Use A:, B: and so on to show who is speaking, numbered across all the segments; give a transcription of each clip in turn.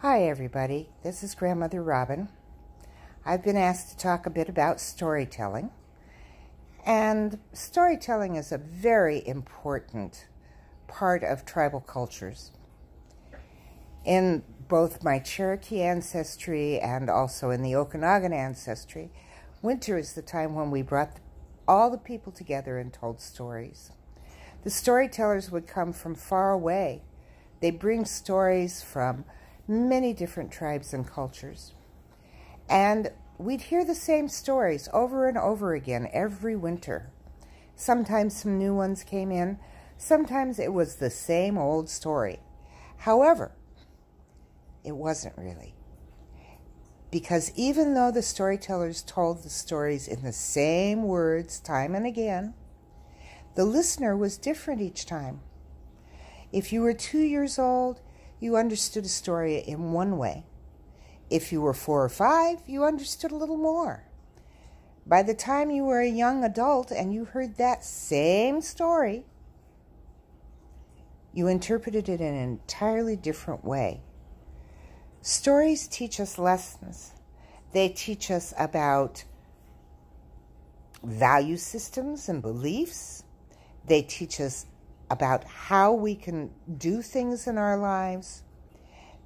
A: Hi everybody, this is Grandmother Robin. I've been asked to talk a bit about storytelling. And storytelling is a very important part of tribal cultures. In both my Cherokee ancestry and also in the Okanagan ancestry, winter is the time when we brought all the people together and told stories. The storytellers would come from far away. They bring stories from many different tribes and cultures. And we'd hear the same stories over and over again every winter. Sometimes some new ones came in. Sometimes it was the same old story. However, it wasn't really. Because even though the storytellers told the stories in the same words time and again, the listener was different each time. If you were 2 years old, you understood a story in one way. If you were 4 or 5, you understood a little more. By the time you were a young adult and you heard that same story, you interpreted it in an entirely different way. Stories teach us lessons. They teach us about value systems and beliefs. They teach us about how we can do things in our lives.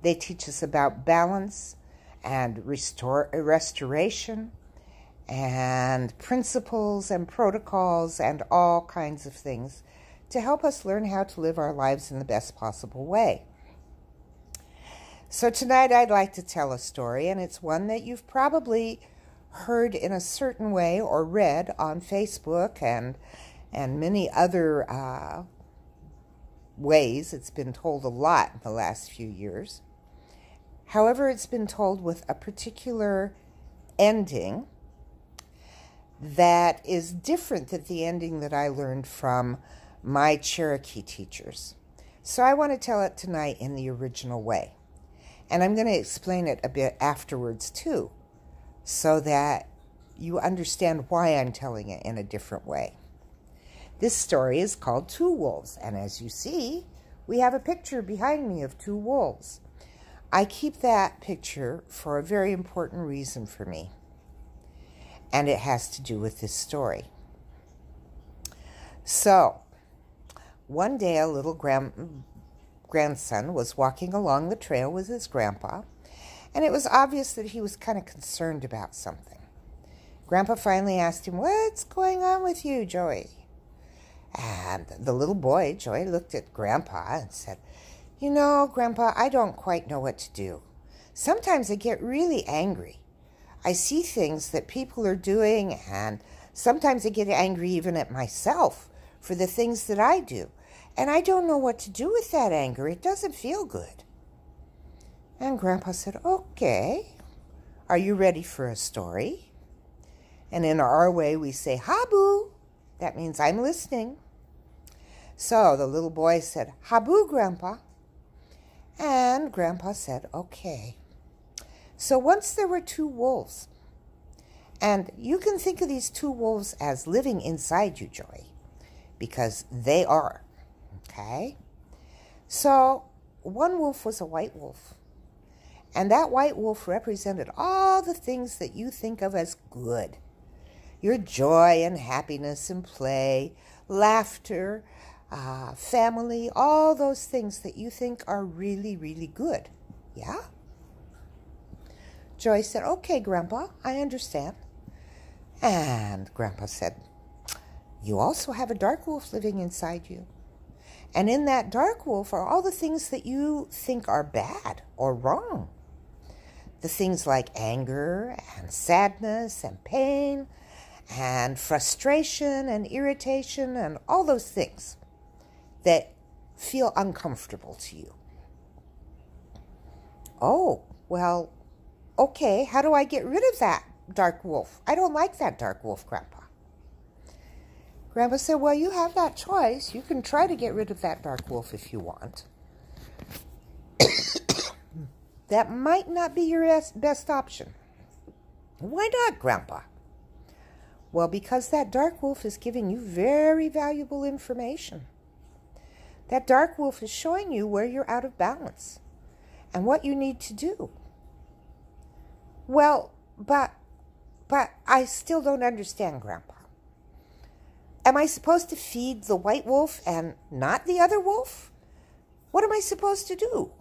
A: They teach us about balance and restoration and principles and protocols and all kinds of things to help us learn how to live our lives in the best possible way. So tonight I'd like to tell a story, and it's one that you've probably heard in a certain way or read on Facebook and many other ways. It's been told a lot in the last few years. However, it's been told with a particular ending that is different than the ending that I learned from my Cherokee teachers. So I want to tell it tonight in the original way. And I'm going to explain it a bit afterwards too, so that you understand why I'm telling it in a different way. This story is called Two Wolves, and as you see, we have a picture behind me of two wolves. I keep that picture for a very important reason for me, and it has to do with this story. So, one day a little grandson was walking along the trail with his grandpa, and it was obvious that he was kind of concerned about something. Grandpa finally asked him, "What's going on with you, Joey?" And the little boy, Joey, looked at Grandpa and said, "You know, Grandpa, I don't quite know what to do. Sometimes I get really angry. I see things that people are doing, and sometimes I get angry even at myself for the things that I do. And I don't know what to do with that anger. It doesn't feel good." And Grandpa said, "Okay, are you ready for a story?" And in our way, we say, "Habu." That means I'm listening. So the little boy said, "Habu, Grandpa." And Grandpa said, "Okay." So once there were two wolves. And you can think of these two wolves as living inside you, Joey, because they are. Okay? So one wolf was a white wolf. And that white wolf represented all the things that you think of as good. Your joy and happiness and play, laughter, family, all those things that you think are really, really good. Yeah? Joy said, "Okay, Grandpa, I understand." And Grandpa said, "You also have a dark wolf living inside you. And in that dark wolf are all the things that you think are bad or wrong. The things like anger and sadness and pain and frustration and irritation and all those things that feel uncomfortable to you." "Oh, well, okay, how do I get rid of that dark wolf? I don't like that dark wolf, Grandpa." Grandpa said, "Well, you have that choice. You can try to get rid of that dark wolf if you want. That might not be your best option." "Why not, Grandpa?" "Well, because that dark wolf is giving you very valuable information. That dark wolf is showing you where you're out of balance. and what you need to do. Well, but I still don't understand, Grandpa. Am I supposed to feed the white wolf and not the other wolf? What am I supposed to do?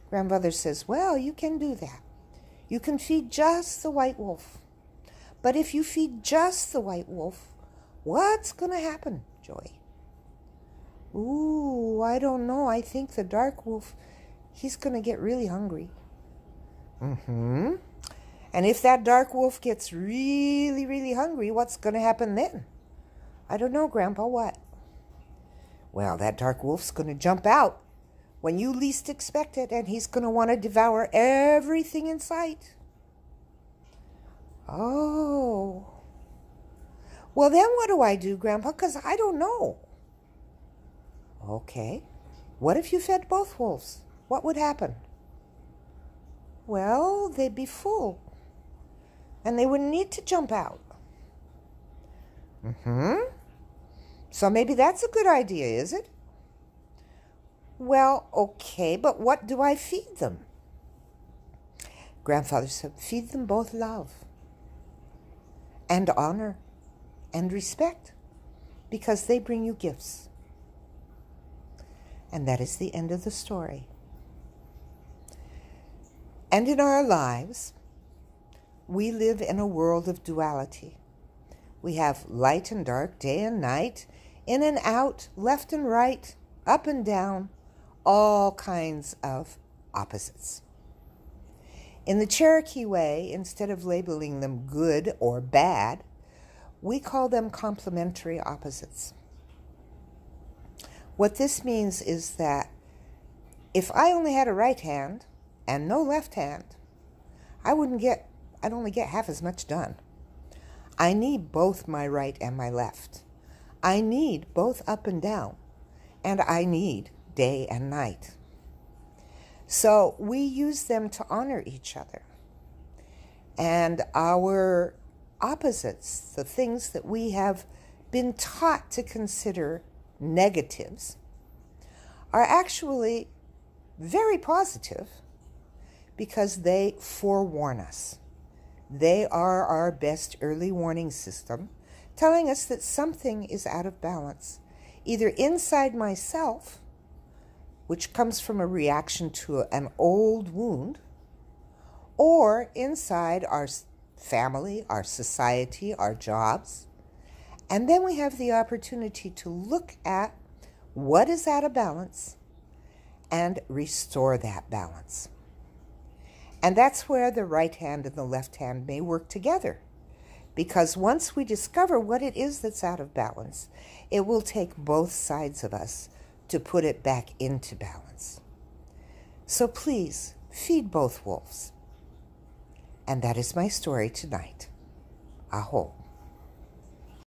A: Grandmother says, well, you can do that. You can feed just the white wolf. But if you feed just the white wolf, what's going to happen, Joey? Ooh, I don't know. I think the dark wolf, he's going to get really hungry. Mm-hmm. And if that dark wolf gets really, really hungry, what's going to happen then? I don't know, Grandpa, what? Well, that dark wolf's going to jump out when you least expect it, and he's going to want to devour everything in sight. Oh. Well, then what do I do, Grandpa? Because I don't know. Okay. What if you fed both wolves? What would happen? Well, they'd be full, and they wouldn't need to jump out. Mm-hmm. So maybe that's a good idea, is it? Well, okay, but what do I feed them? Grandfather said, feed them both love and honor and respect, because they bring you gifts. And that is the end of the story. And in our lives, we live in a world of duality. We have light and dark, day and night, in and out, left and right, up and down, all kinds of opposites. In the Cherokee way, instead of labeling them good or bad, we call them complementary opposites. What this means is that if I only had a right hand and no left hand, I'd only get half as much done. I need both my right and my left. I need both up and down, and I need day and night. So we use them to honor each other. And our opposites, the things that we have been taught to consider negatives, are actually very positive because they forewarn us. They are our best early warning system, telling us that something is out of balance, either inside myself, which comes from a reaction to an old wound, or inside our family, our society, our jobs. And then we have the opportunity to look at what is out of balance and restore that balance. And that's where the right hand and the left hand may work together. Because once we discover what it is that's out of balance, it will take both sides of us to put it back into balance. So please, feed both wolves. And that is my story tonight. Aho.